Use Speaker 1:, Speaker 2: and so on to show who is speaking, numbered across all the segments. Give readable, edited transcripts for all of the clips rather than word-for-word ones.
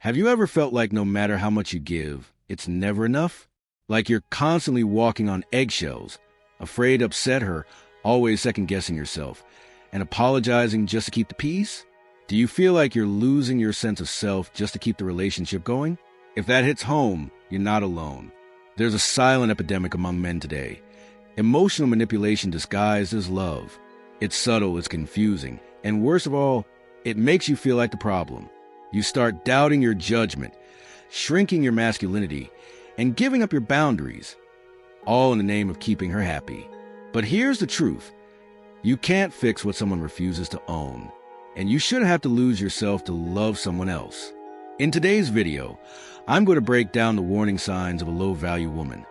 Speaker 1: Have you ever felt like no matter how much you give, it's never enough? Like you're constantly walking on eggshells, afraid to upset her, always second-guessing yourself, and apologizing just to keep the peace? Do you feel like you're losing your sense of self just to keep the relationship going? If that hits home, you're not alone. There's a silent epidemic among men today. Emotional manipulation disguised as love. It's subtle, it's confusing, and worst of all, it makes you feel like the problem. You start doubting your judgment, shrinking your masculinity, and giving up your boundaries, all in the name of keeping her happy. But here's the truth. You can't fix what someone refuses to own, and you shouldn't have to lose yourself to love someone else. In today's video, I'm going to break down the warning signs of a low-value woman,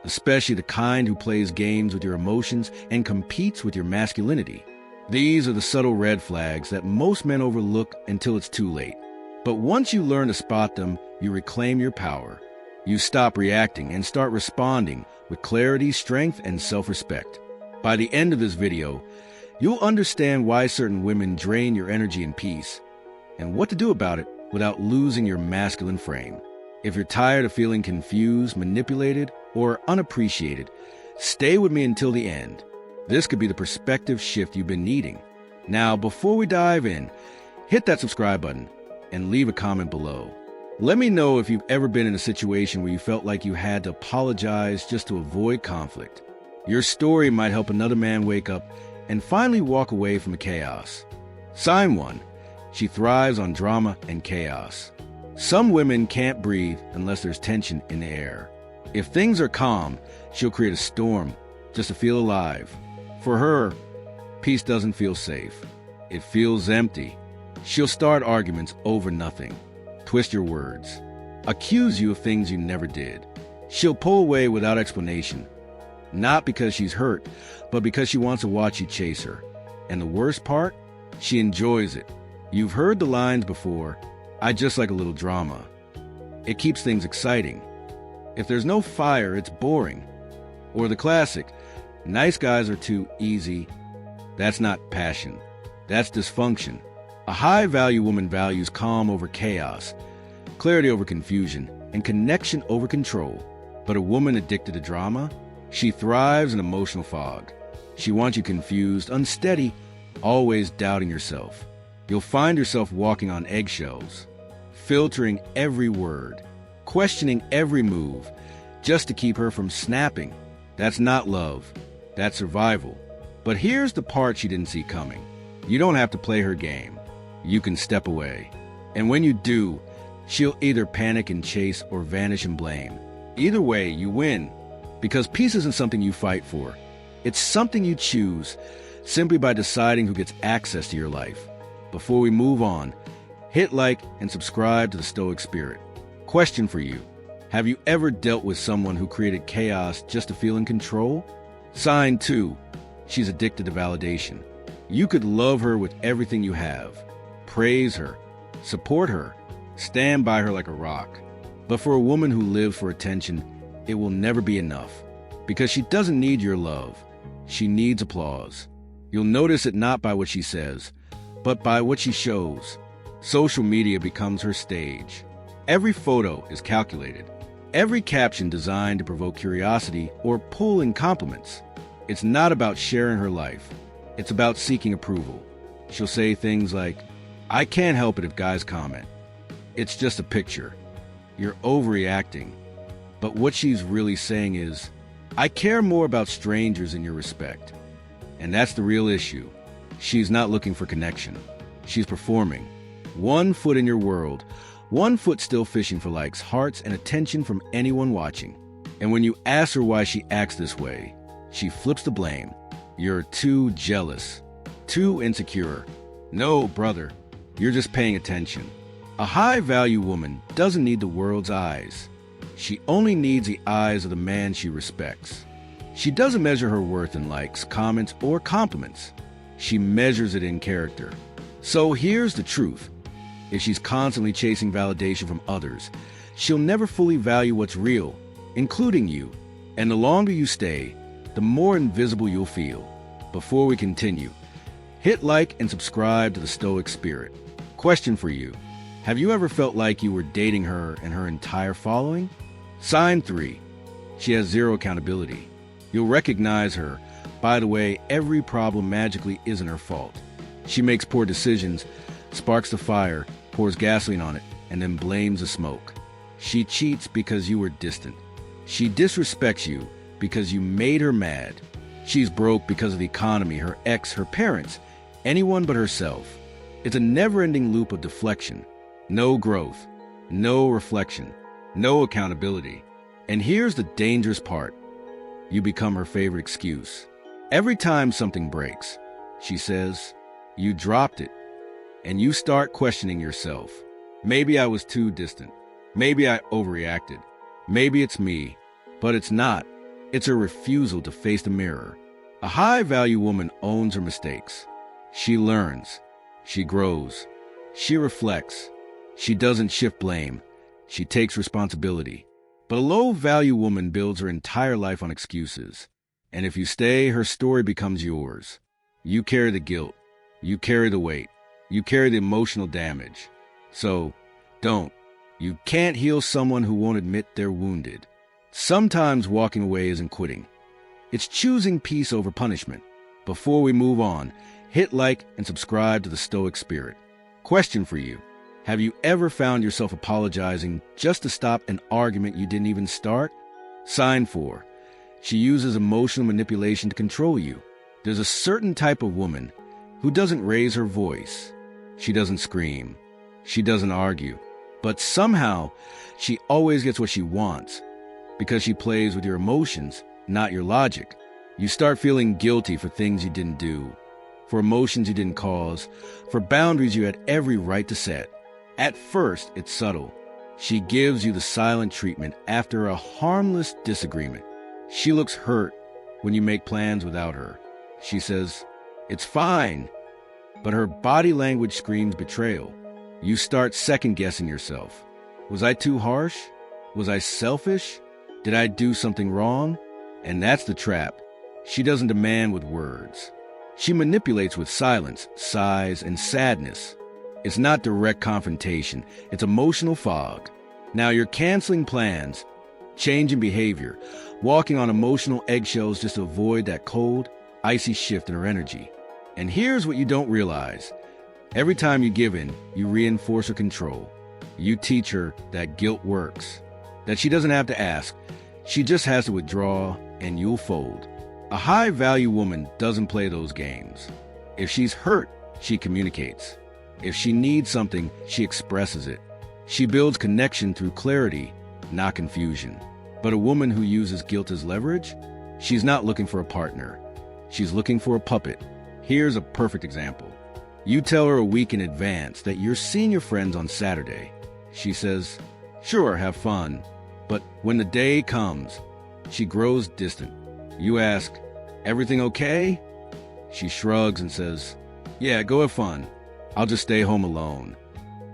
Speaker 1: especially the kind who plays games with your emotions and competes with your masculinity. These are the subtle red flags that most men overlook until it's too late. But once you learn to spot them, you reclaim your power. You stop reacting and start responding with clarity, strength, and self-respect. By the end of this video, you'll understand why certain women drain your energy and peace, and what to do about it without losing your masculine frame. If you're tired of feeling confused, manipulated, or unappreciated, stay with me until the end. This could be the perspective shift you've been needing. Now, before we dive in, hit that subscribe button and leave a comment below. Let me know if you've ever been in a situation where you felt like you had to apologize just to avoid conflict. Your story might help another man wake up and finally walk away from the chaos. Sign 1. She thrives on drama and chaos. Some women can't breathe unless there's tension in the air. If things are calm, she'll create a storm just to feel alive. For her, peace doesn't feel safe. It feels empty. She'll start arguments over nothing, twist your words, accuse you of things you never did. She'll pull away without explanation, not because she's hurt, but because she wants to watch you chase her. And the worst part? She enjoys it. You've heard the lines before, "I just like a little drama." It keeps things exciting. If there's no fire, it's boring. Or the classic, "Nice guys are too easy." That's not passion. That's dysfunction. A high-value woman values calm over chaos, clarity over confusion, and connection over control. But a woman addicted to drama? She thrives in emotional fog. She wants you confused, unsteady, always doubting yourself. You'll find yourself walking on eggshells, filtering every word, questioning every move, just to keep her from snapping. That's not love. That's survival. But here's the part she didn't see coming. You don't have to play her game. You can step away. And when you do, she'll either panic and chase or vanish and blame. Either way, you win. Because peace isn't something you fight for. It's something you choose simply by deciding who gets access to your life. Before we move on, hit like and subscribe to the Stoic Spirit. Question for you. Have you ever dealt with someone who created chaos just to feel in control? Sign 2. She's addicted to validation. You could love her with everything you have. Praise her, support her, stand by her like a rock. But for a woman who lives for attention, it will never be enough. Because she doesn't need your love. She needs applause. You'll notice it not by what she says, but by what she shows. Social media becomes her stage. Every photo is calculated. Every caption designed to provoke curiosity or pull in compliments. It's not about sharing her life. It's about seeking approval. She'll say things like, "I can't help it if guys comment. It's just a picture. You're overreacting." But what she's really saying is, "I care more about strangers than your respect." And that's the real issue. She's not looking for connection. She's performing. One foot in your world, one foot still fishing for likes, hearts, and attention from anyone watching. And when you ask her why she acts this way, she flips the blame. "You're too jealous, too insecure." No, brother, you're just paying attention. A high-value woman doesn't need the world's eyes. She only needs the eyes of the man she respects. She doesn't measure her worth in likes, comments, or compliments. She measures it in character. So here's the truth. If she's constantly chasing validation from others, she'll never fully value what's real, including you. And the longer you stay, the more invisible you'll feel. Before we continue, hit like and subscribe to the Stoic Spirit. Question for you. Have you ever felt like you were dating her and her entire following? Sign 3. She has zero accountability. You'll recognize her. By the way, every problem magically isn't her fault. She makes poor decisions, sparks the fire, pours gasoline on it, and then blames the smoke. She cheats because you were distant. She disrespects you because you made her mad. She's broke because of the economy, her ex, her parents, anyone but herself. It's a never-ending loop of deflection. No growth, no reflection, no accountability. And here's the dangerous part. You become her favorite excuse. Every time something breaks, she says, you dropped it. And you start questioning yourself. Maybe I was too distant. Maybe I overreacted. Maybe it's me. But it's not. It's a refusal to face the mirror. A high-value woman owns her mistakes. She learns. She grows. She reflects. She doesn't shift blame. She takes responsibility. But a low-value woman builds her entire life on excuses. And if you stay, her story becomes yours. You carry the guilt. You carry the weight. You carry the emotional damage. So, don't. You can't heal someone who won't admit they're wounded. Sometimes walking away isn't quitting. It's choosing peace over punishment. Before we move on, hit like and subscribe to the Stoic Spirit. Question for you. Have you ever found yourself apologizing just to stop an argument you didn't even start? Sign 4. She uses emotional manipulation to control you. There's a certain type of woman who doesn't raise her voice. She doesn't scream. She doesn't argue. But somehow, she always gets what she wants because she plays with your emotions, not your logic. You start feeling guilty for things you didn't do, for emotions you didn't cause, for boundaries you had every right to set. At first, it's subtle. She gives you the silent treatment after a harmless disagreement. She looks hurt when you make plans without her. She says, "It's fine." But her body language screams betrayal. You start second-guessing yourself. Was I too harsh? Was I selfish? Did I do something wrong? And that's the trap. She doesn't demand with words. She manipulates with silence, sighs, and sadness. It's not direct confrontation. It's emotional fog. Now you're canceling plans, changing behavior, walking on emotional eggshells just to avoid that cold, icy shift in her energy. And here's what you don't realize. Every time you give in, you reinforce her control. You teach her that guilt works, that she doesn't have to ask. She just has to withdraw, and you'll fold. A high-value woman doesn't play those games. If she's hurt, she communicates. If she needs something, she expresses it. She builds connection through clarity, not confusion. But a woman who uses guilt as leverage, she's not looking for a partner. She's looking for a puppet. Here's a perfect example. You tell her a week in advance that you're seeing your friends on Saturday. She says, "Sure, have fun." But when the day comes, she grows distant. You ask, "Everything okay?" She shrugs and says, "Yeah, go have fun. I'll just stay home alone."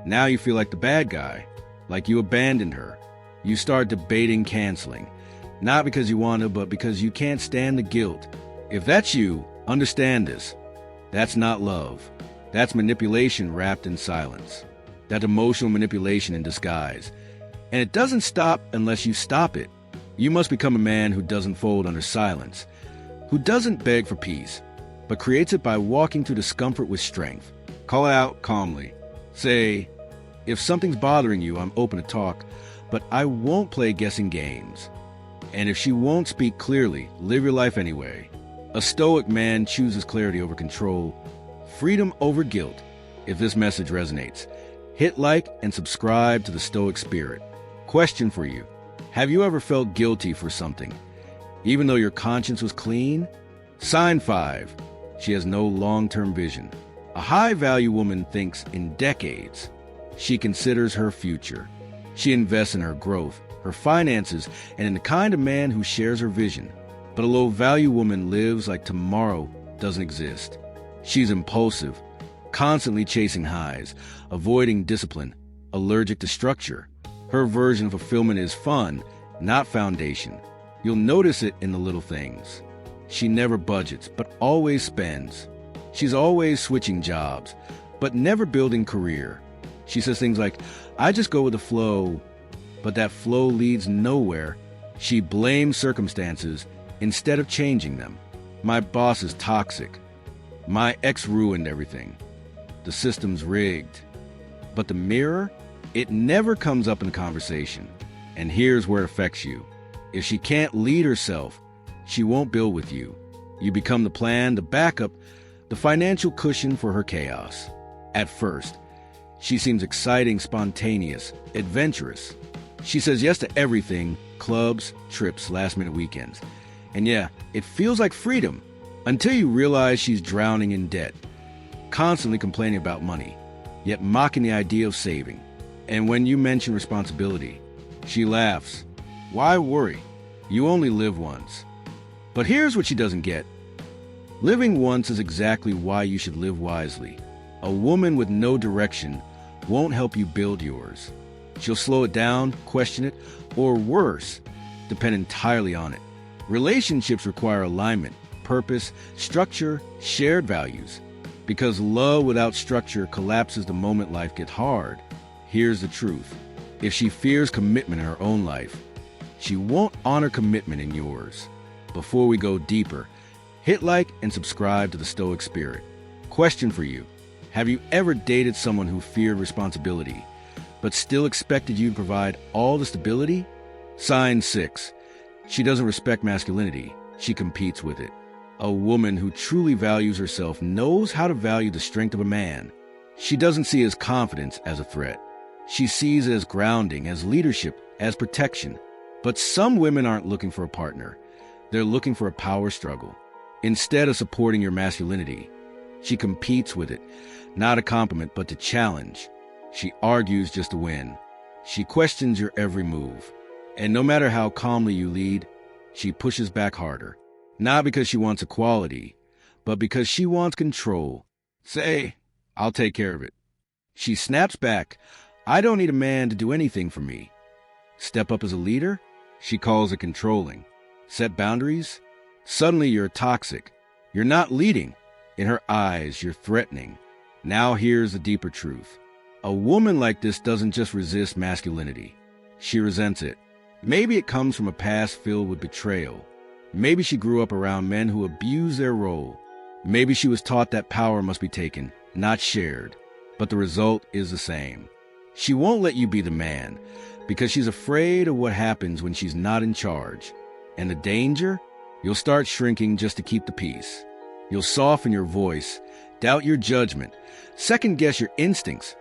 Speaker 1: Now you feel like the bad guy, like you abandoned her. You start debating canceling, not because you want to, but because you can't stand the guilt. If that's you, understand this. That's not love. That's manipulation wrapped in silence. That emotional manipulation in disguise. And it doesn't stop unless you stop it. You must become a man who doesn't fold under silence, who doesn't beg for peace, but creates it by walking through discomfort with strength. Call it out calmly. Say, "If something's bothering you, I'm open to talk, but I won't play guessing games." And if she won't speak clearly, live your life anyway. A stoic man chooses clarity over control, freedom over guilt. If this message resonates, hit like and subscribe to the Stoic Spirit. Question for you. Have you ever felt guilty for something, even though your conscience was clean? Sign 5. She has no long-term vision. A high-value woman thinks in decades. She considers her future. She invests in her growth, her finances, and in the kind of man who shares her vision. But a low-value woman lives like tomorrow doesn't exist. She's impulsive, constantly chasing highs, avoiding discipline, allergic to structure. Her version of fulfillment is fun, not foundation. You'll notice it in the little things. She never budgets, but always spends. She's always switching jobs, but never building career. She says things like, I just go with the flow, but that flow leads nowhere. She blames circumstances instead of changing them. My boss is toxic. My ex ruined everything. The system's rigged. But the mirror, it never comes up in conversation. And here's where it affects you. If she can't lead herself, she won't build with you. You become the plan, the backup, the financial cushion for her chaos. At first, she seems exciting, spontaneous, adventurous. She says yes to everything, clubs, trips, last-minute weekends. And yeah, it feels like freedom, until you realize she's drowning in debt, constantly complaining about money, yet mocking the idea of saving. And when you mention responsibility, she laughs. Why worry? You only live once. But here's what she doesn't get. Living once is exactly why you should live wisely. A woman with no direction won't help you build yours. She'll slow it down, question it, or worse, depend entirely on it. Relationships require alignment, purpose, structure, shared values. Because love without structure collapses the moment life gets hard. Here's the truth. If she fears commitment in her own life, she won't honor commitment in yours. Before we go deeper, hit like and subscribe to the Stoic Spirit. Question for you. Have you ever dated someone who feared responsibility, but still expected you to provide all the stability? Sign 6. She doesn't respect masculinity. She competes with it. A woman who truly values herself knows how to value the strength of a man. She doesn't see his confidence as a threat. She sees it as grounding, as leadership, as protection. But some women aren't looking for a partner. They're looking for a power struggle. Instead of supporting your masculinity, she competes with it, not a compliment, but to challenge. She argues just to win. She questions your every move. And no matter how calmly you lead, she pushes back harder. Not because she wants equality, but because she wants control. Say, I'll take care of it. She snaps back. I don't need a man to do anything for me. Step up as a leader? She calls it controlling. Set boundaries? Suddenly you're toxic. You're not leading. In her eyes, you're threatening. Now here's the deeper truth. A woman like this doesn't just resist masculinity. She resents it. Maybe it comes from a past filled with betrayal. Maybe she grew up around men who abuse their role. Maybe she was taught that power must be taken, not shared. But the result is the same. She won't let you be the man because she's afraid of what happens when she's not in charge. And the danger? You'll start shrinking just to keep the peace. You'll soften your voice, doubt your judgment, second-guess your instincts,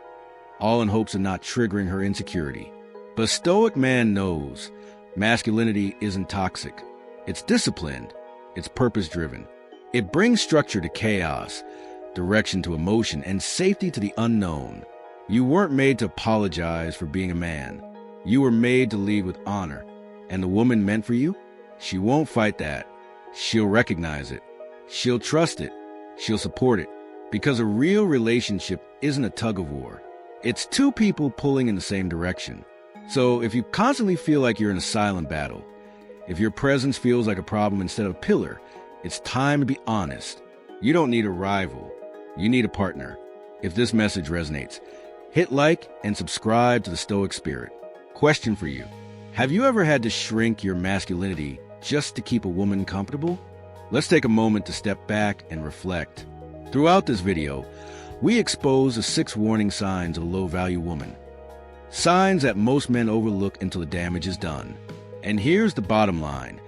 Speaker 1: all in hopes of not triggering her insecurity. But a Stoic man knows masculinity isn't toxic. It's disciplined. It's purpose-driven. It brings structure to chaos, direction to emotion, and safety to the unknown. You weren't made to apologize for being a man. You were made to lead with honor. And the woman meant for you? She won't fight that. She'll recognize it. She'll trust it. She'll support it. Because a real relationship isn't a tug-of-war. It's two people pulling in the same direction. So if you constantly feel like you're in a silent battle, if your presence feels like a problem instead of a pillar, it's time to be honest. You don't need a rival. You need a partner. If this message resonates, hit like and subscribe to the Stoic Spirit. Question for you. Have you ever had to shrink your masculinity just to keep a woman comfortable? Let's take a moment to step back and reflect. Throughout this video, we expose the 6 warning signs of a low-value woman. Signs that most men overlook until the damage is done. And here's the bottom line.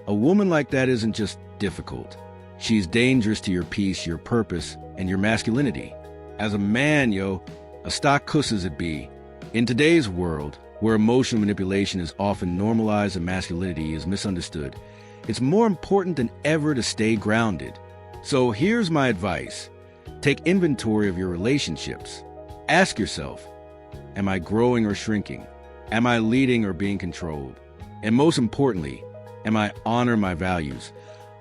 Speaker 1: A woman like that isn't just difficult. She's dangerous to your peace, your purpose, and your masculinity. As a man, a stock cusses it be. In today's world, where emotional manipulation is often normalized and masculinity is misunderstood, it's more important than ever to stay grounded. So here's my advice. Take inventory of your relationships. Ask yourself, am I growing or shrinking? Am I leading or being controlled? And most importantly, am I honoring my values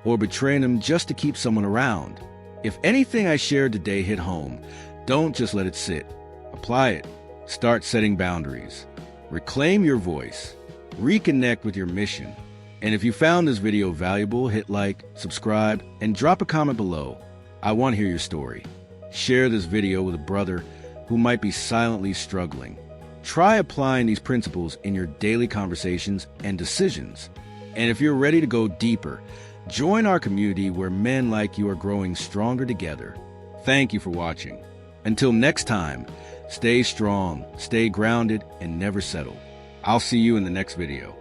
Speaker 1: or betraying them just to keep someone around? If anything I shared today hit home, don't just let it sit. Apply it. Start setting boundaries. Reclaim your voice. Reconnect with your mission. And if you found this video valuable, hit like, subscribe, and drop a comment below. I want to hear your story. Share this video with a brother, who might be silently struggling. Try applying these principles in your daily conversations and decisions. And if you're ready to go deeper, join our community where men like you are growing stronger together. Thank you for watching. Until next time, stay strong, stay grounded, and never settle. I'll see you in the next video.